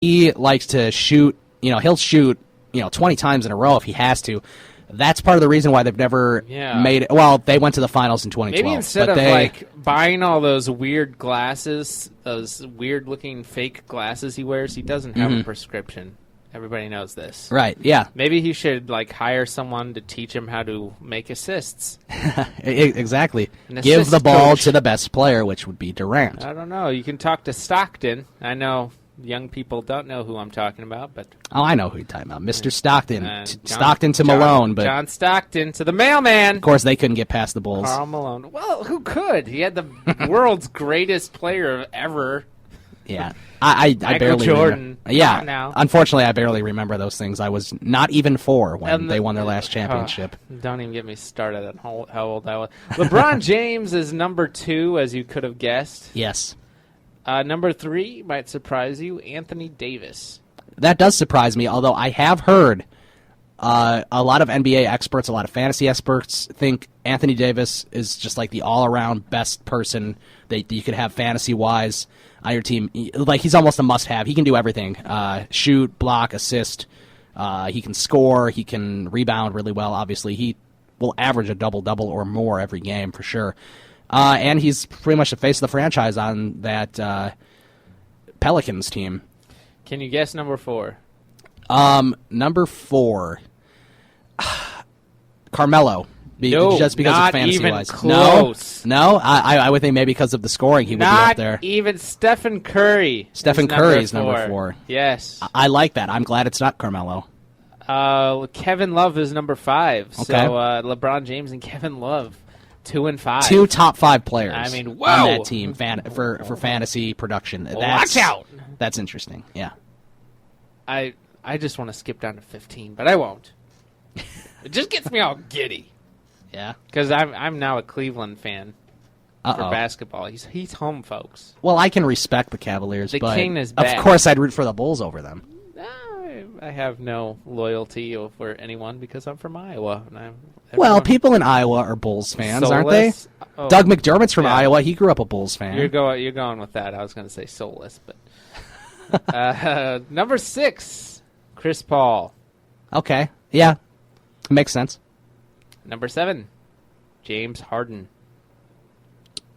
he likes to shoot. He'll shoot 20 times in a row if he has to. That's part of the reason why they've never made it. Well, they went to the finals in 2012. Maybe instead of buying all those weird glasses, those weird-looking fake glasses he wears, he doesn't have a prescription. Everybody knows this. Right, yeah. Maybe he should hire someone to teach him how to make assists. Exactly. Give the ball to the best player, which would be Durant. I don't know. You can talk to Stockton. I know young people don't know who I'm talking about, but... Oh, I know who you're talking about. Mr. Stockton. Stockton to Malone. But John Stockton to the mailman. Of course, they couldn't get past the Bulls. Karl Malone. Well, who could? He had the world's greatest player ever. Yeah. I barely Jordan. remember. Yeah. Now. Unfortunately, I barely remember those things. I was not even 4 when they won their last championship. Don't even get me started on how old I was. LeBron James is number 2, as you could have guessed. Yes. Number 3 might surprise you, Anthony Davis. That does surprise me, although I have heard a lot of NBA experts, a lot of fantasy experts think Anthony Davis is just like the all-around best person that you could have fantasy-wise on your team. He's almost a must-have. He can do everything. Shoot, block, assist. He can score. He can rebound really well. Obviously, he will average a double-double or more every game for sure. And he's pretty much the face of the franchise on that Pelicans team. Can you guess number 4? Number 4. Carmelo. Just because of fantasy-wise. Close. No? I would think maybe because of the scoring he would be up there. Not even Stephen Curry. Stephen Curry is number 4. Yes. I like that. I'm glad it's not Carmelo. Kevin Love is number 5. Okay. So LeBron James and Kevin Love, 2 and 5. 2 top 5 players on that team for fantasy production. Watch out. That's interesting, yeah. I just want to skip down to 15, but I won't. It just gets me all giddy. Yeah, because I'm now a Cleveland fan for basketball. He's home, folks. Well, I can respect the Cavaliers, the but king is back. Of course I'd root for the Bulls over them. I have no loyalty over anyone because I'm from Iowa. Well, people in Iowa are Bulls fans, aren't they? Oh, Doug McDermott's from Iowa. He grew up a Bulls fan. You're going with that. I was going to say soulless, but number 6, Chris Paul. Okay, yeah, makes sense. Number 7, James Harden.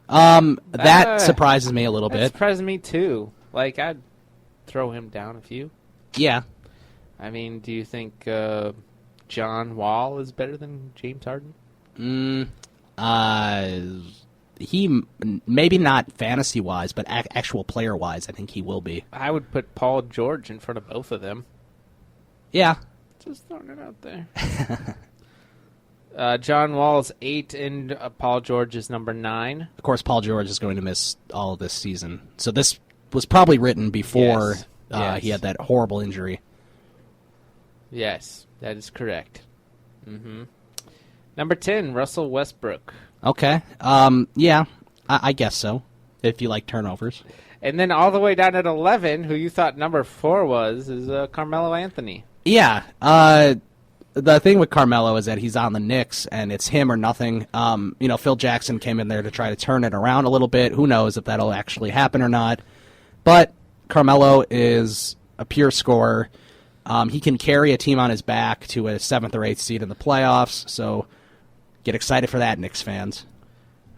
That surprises me a little bit. Surprises me too. I'd throw him down a few. Yeah. I mean, do you think John Wall is better than James Harden? He maybe not fantasy-wise, but actual player-wise, I think he will be. I would put Paul George in front of both of them. Yeah. Just throwing it out there. John Wall's 8, and Paul George is number 9. Of course, Paul George is going to miss all of this season. So this was probably written before he had that horrible injury. Yes, that is correct. Mm-hmm. Number 10, Russell Westbrook. Okay. Yeah, I guess so, if you like turnovers. And then all the way down at 11, who you thought number 4 was, is Carmelo Anthony. Yeah. The thing with Carmelo is that he's on the Knicks, and it's him or nothing. Phil Jackson came in there to try to turn it around a little bit. Who knows if that'll actually happen or not. But Carmelo is a pure scorer. He can carry a team on his back to a 7th or 8th seed in the playoffs, so get excited for that, Knicks fans.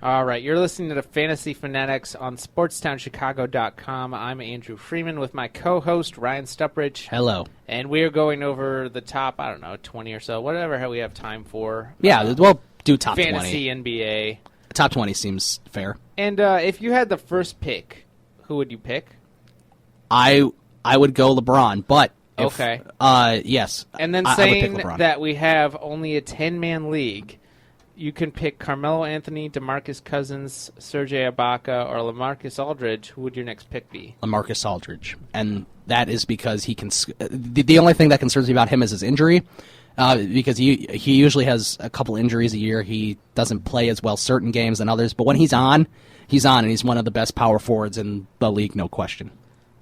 All right, you're listening to the Fantasy Fanatics on SportsTownChicago.com. I'm Andrew Freeman with my co-host, Ryan Stuprich. Hello. And we're going over the top, 20 or so, whatever we have time for. Yeah, we'll do top Fantasy 20. NBA. Top 20 seems fair. And if you had the first pick, who would you pick? I would go LeBron, but... Okay. Yes. And then saying that we have only a 10-man league, you can pick Carmelo Anthony, DeMarcus Cousins, Serge Ibaka, or LaMarcus Aldridge. Who would your next pick be? LaMarcus Aldridge. And that is because he can... The only thing that concerns me about him is his injury, because he usually has a couple injuries a year. He doesn't play as well certain games than others. But when he's on, and he's one of the best power forwards in the league, no question.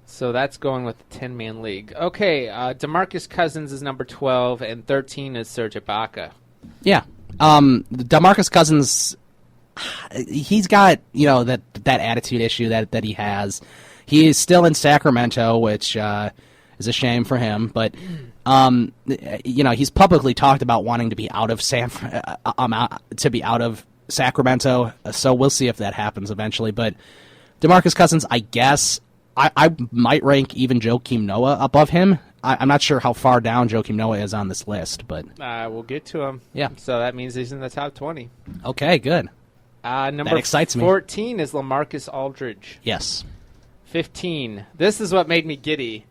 So that's going with the 10-man league. Okay, DeMarcus Cousins is number 12, and 13 is Serge Ibaka. Yeah. DeMarcus Cousins, he's got, that attitude issue that he has. He is still in Sacramento, which is a shame for him. But he's publicly talked about wanting to be out of Sacramento. So we'll see if that happens eventually. But DeMarcus Cousins, I guess I might rank even Joakim Noah above him. I'm not sure how far down Joakim Noah is on this list, but we'll get to him. Yeah. So that means he's in the top 20. Okay, good. Number that excites 14 is LaMarcus Aldridge. Yes. 15. This is what made me giddy,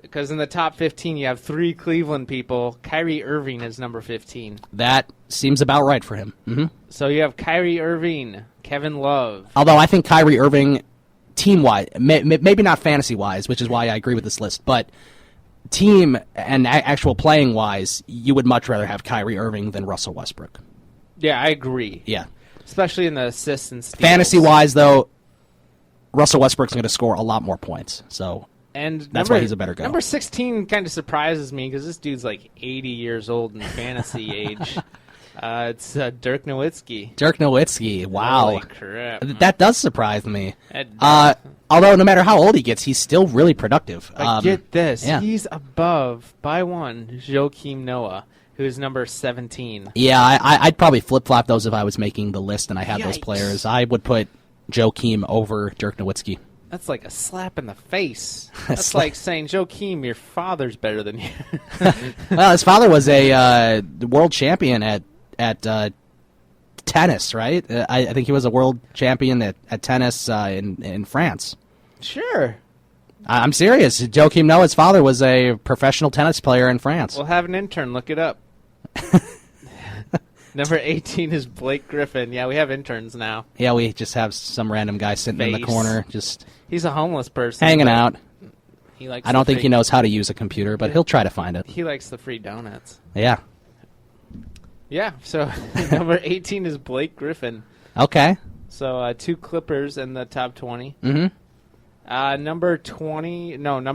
because in the top 15 you have 3 Cleveland people. Kyrie Irving is number 15. That seems about right for him. Mm-hmm. So you have Kyrie Irving, Kevin Love. Although I think Kyrie Irving, team-wise, maybe not fantasy-wise, which is why I agree with this list, but team and actual playing-wise, you would much rather have Kyrie Irving than Russell Westbrook. Yeah, I agree. Yeah. Especially in the assists and steals. Fantasy-wise, though, Russell Westbrook's going to score a lot more points, so that's why he's a better guy. Number 16 kind of surprises me because this dude's like 80 years old in fantasy age. It's Dirk Nowitzki. Dirk Nowitzki, wow. Holy crap. That does surprise me. Although no matter how old he gets, he's still really productive. But get this, yeah. He's above, by one, Joakim Noah, who's number 17. Yeah, I'd probably flip-flop those if I was making the list and I had those players. I would put Joakim over Dirk Nowitzki. That's like a slap in the face. That's like saying, Joakim, your father's better than you. Well, his father was a world champion at tennis, right? I think he was a world champion at tennis in France. Sure. I'm serious. Joakim Noah's father was a professional tennis player in France. We'll have an intern look it up. Number 18 is Blake Griffin. Yeah, we have interns now. Yeah, we just have some random guy sitting in the corner, just he's a homeless person hanging out. He likes. I don't think he knows how to use a computer, but he'll try to find it. He likes the free donuts. Yeah. Yeah. So number 18 is Blake Griffin. Okay. So 2 Clippers in the top 20. Mm-hmm. Number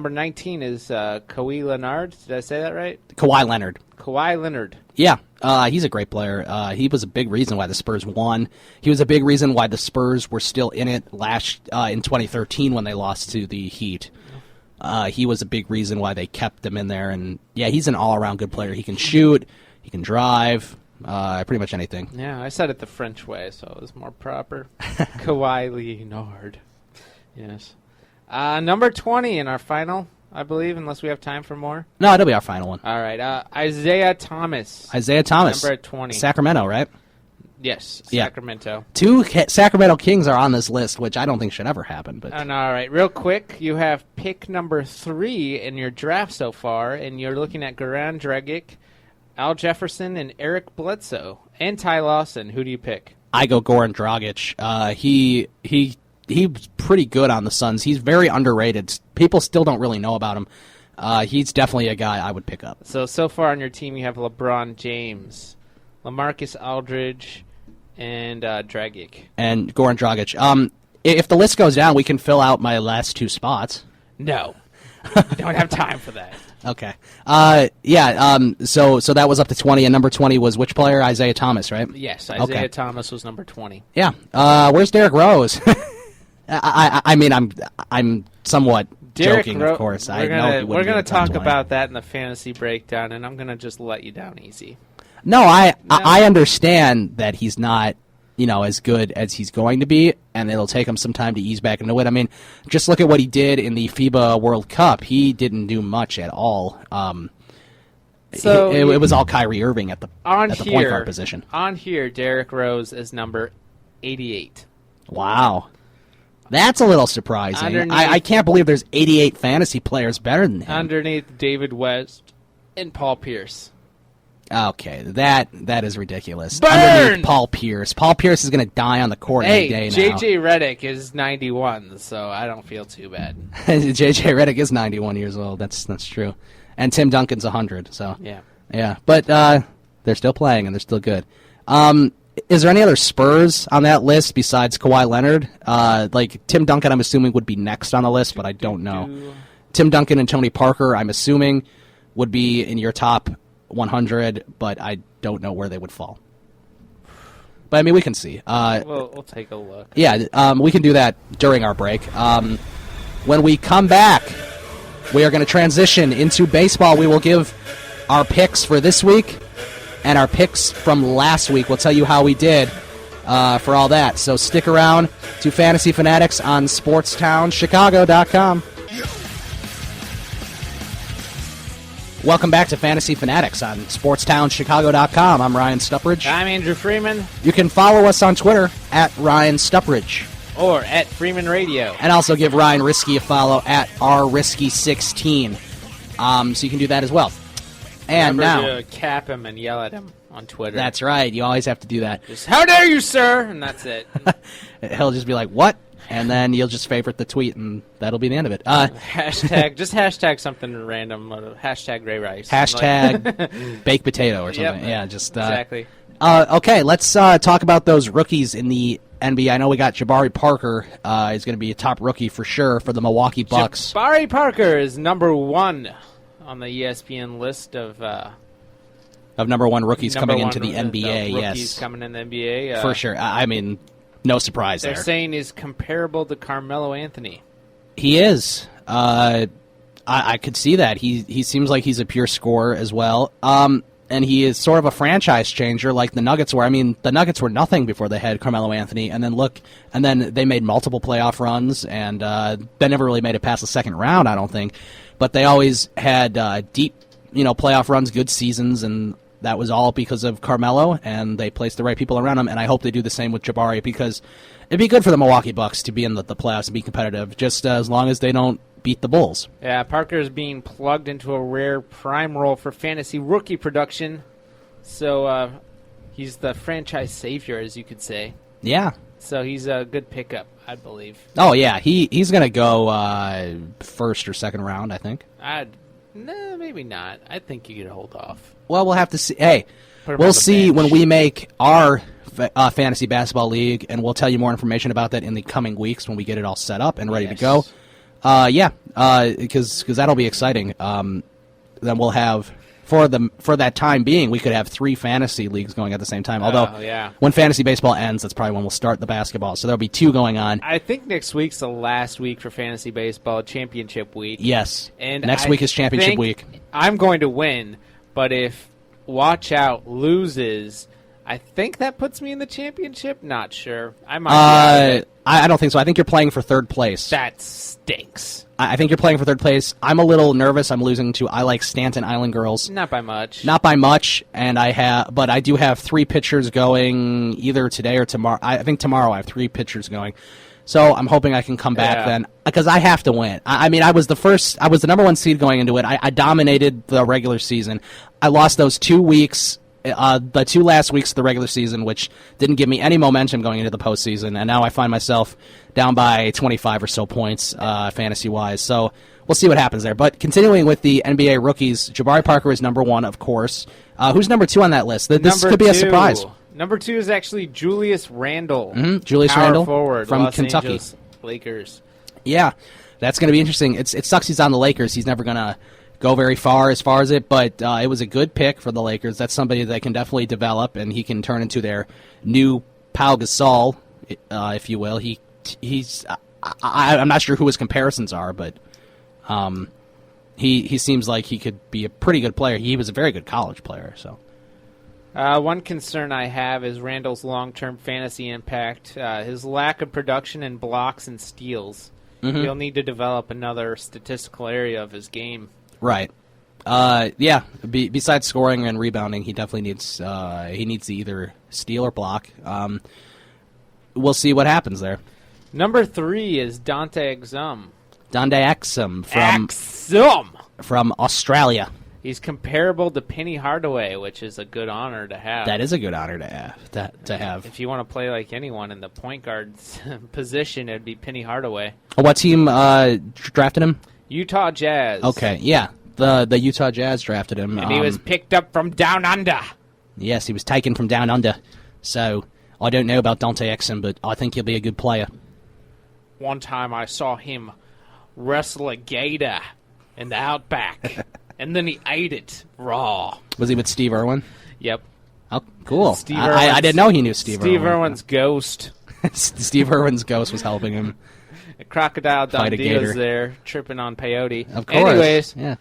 19 is Kawhi Leonard. Did I say that right? Kawhi Leonard. Kawhi Leonard. Yeah, he's a great player. He was a big reason why the Spurs won. He was a big reason why the Spurs were still in it in 2013 when they lost to the Heat. He was a big reason why they kept them in there. And yeah, he's an all-around good player. He can shoot. He can drive. Pretty much anything. Yeah, I said it the French way, so it was more proper. Kawhi Leonard. Yes. Number 20 in our final, I believe, unless we have time for more. No, it'll be our final one. All right. Isaiah Thomas. Isaiah Thomas. Number 20. Sacramento, right? Yes, yeah. Sacramento. 2 Sacramento Kings are on this list, which I don't think should ever happen. But all right. Real quick, you have pick number 3 in your draft so far, and you're looking at Goran Dragic, Al Jefferson, and Eric Bledsoe, and Ty Lawson. Who do you pick? I go Goran Dragic. He's pretty good on the Suns. He's very underrated. People still don't really know about him. He's definitely a guy I would pick up. So far on your team, you have LeBron James, LaMarcus Aldridge, and Dragic. And Goran Dragic. If the list goes down, we can fill out my last 2 spots. No. You don't have time for that. Okay. So that was up to 20, and number 20 was which player? Isaiah Thomas, right? Yes, Isaiah Thomas was number 20. Yeah. Where's Derrick Rose? I mean, I'm somewhat joking, of course. We're gonna talk about that in the fantasy breakdown, and I'm gonna just let you down easy. No, I understand that he's not, as good as he's going to be, and it'll take him some time to ease back into it. I mean, just look at what he did in the FIBA World Cup. He didn't do much at all. So it was all Kyrie Irving at the point guard position. On here, Derrick Rose is number 88. Wow. That's a little surprising. I can't believe there's 88 fantasy players better than him. Underneath David West and Paul Pierce. Okay, that is ridiculous. Burn! Underneath Paul Pierce. Paul Pierce is going to die on the court any day now. JJ Redick is 91, so I don't feel too bad. JJ Redick is 91 years old. That's true. And Tim Duncan's 100. So yeah. But they're still playing and they're still good. Is there any other Spurs on that list besides Kawhi Leonard? Like Tim Duncan, I'm assuming would be next on the list, but I don't know. Tim Duncan and Tony Parker, I'm assuming, would be in your top 100, but I don't know where they would fall. But I mean, we can see. We'll take a look. Yeah, we can do that during our break. When we come back we are going to transition into baseball. We will give our picks for this week and our picks from last week. We'll tell you how we did for all that. So stick around to Fantasy Fanatics on SportsTownChicago.com. Welcome back to Fantasy Fanatics on SportsTownChicago.com. I'm Ryan Stuprich. I'm Andrew Freeman. You can follow us on Twitter at Ryan Stuprich. Or at Freeman Radio. And also give Ryan Risky a follow at rrisky16. So you can do that as well. And remember now, to cap him and yell at him on Twitter. That's right. You always have to do that. Just, how dare you, sir? And that's it. He'll just be like, what? And then you'll just favorite the tweet, and that'll be the end of it. Hashtag something random. Hashtag Ray Rice. Hashtag baked potato or something. Yep. Yeah, just exactly. Okay, let's talk about those rookies in the NBA. I know we got Jabari Parker. He's going to be a top rookie for sure for the Milwaukee Bucks. Jabari Parker is number 1 on the ESPN list of number 1 rookies coming into the NBA. Rookies Yes, coming in the NBA for sure. I mean, no surprise they're there. saying he's comparable to Carmelo Anthony. He is. I could see that. He seems like he's a pure scorer as well. And he is sort of a franchise changer like the Nuggets were. I mean, the Nuggets were nothing before they had Carmelo Anthony, and then they made multiple playoff runs, and they never really made it past the second round, I don't think. But they always had deep, playoff runs, good seasons, and that was all because of Carmelo, and they placed the right people around him, and I hope they do the same with Jabari, because it'd be good for the Milwaukee Bucks to be in the playoffs and be competitive, just as long as they don't beat the Bulls. Yeah, Parker is being plugged into a rare prime role for fantasy rookie production, so he's the franchise savior, as you could say. Yeah. So he's a good pickup, I believe. Oh, yeah, he's going to go first or second round, I think. No, maybe not. I think you could hold off. Well, we'll have to see. Hey, we'll see bench when we make our fantasy basketball league, and we'll tell you more information about that in the coming weeks when we get it all set up and ready to go. Because that'll be exciting. Then we'll have for that time being, we could have 3 fantasy leagues going at the same time. Although when fantasy baseball ends, that's probably when we'll start the basketball. So there'll be 2 going on. I think next week's the last week for fantasy baseball, championship week. Yes, and next week is championship week. I'm going to win, but if Watch Out loses, I think that puts me in the championship. Not sure. I might. I don't think so. I think you're playing for third place. That stinks. I think you're playing for third place. I'm a little nervous. I'm losing to I Like Stanton Island Girls. Not by much. Not by much, and but I do have 3 pitchers going either today or tomorrow. I think tomorrow I have 3 pitchers going. So I'm hoping I can come back then, because I have to win. I mean, I was the number 1 seed going into it. I dominated the regular season. I lost those 2 weeks. The 2 last weeks of the regular season, which didn't give me any momentum going into the postseason, and now I find myself down by 25 or so points fantasy-wise. So we'll see what happens there. But continuing with the NBA rookies, Jabari Parker is number 1, of course. Who's number 2 on that list? This could be a surprise. Number 2 is actually Julius Randle. Mm-hmm. Julius Randle forward, from Los Kentucky. Angeles Lakers. Yeah, that's going to be interesting. It sucks he's on the Lakers. He's never going to go very far as it, but it was a good pick for the Lakers. That's somebody that can definitely develop, and he can turn into their new Pau Gasol, if you will. I'm not sure who his comparisons are, but he seems like he could be a pretty good player. He was a very good college player. So one concern I have is Randall's long-term fantasy impact. His lack of production in blocks and steals. Mm-hmm. He'll need to develop another statistical area of his game. Right. Besides scoring and rebounding, he definitely needs to either steal or block. We'll see what happens there. Number 3 is Dante Exum. Dante Exum from Australia. He's comparable to Penny Hardaway, which is a good honor to have. That is a good honor to have. If you want to play like anyone in the point guard position, it'd be Penny Hardaway. What team drafted him? Utah Jazz. Okay, yeah. The Utah Jazz drafted him. And he was picked up from down under. Yes, he was taken from down under. So, I don't know about Dante Exum, but I think he'll be a good player. One time I saw him wrestle a gator in the outback, and then he ate it raw. Was he with Steve Irwin? Yep. Oh, cool. I didn't know he knew Steve Irwin. Steve Irwin's ghost. Steve Irwin's ghost was helping him. Crocodile Fight a Dundee was gator. there tripping on peyote. Of course. Anyways, Yeah.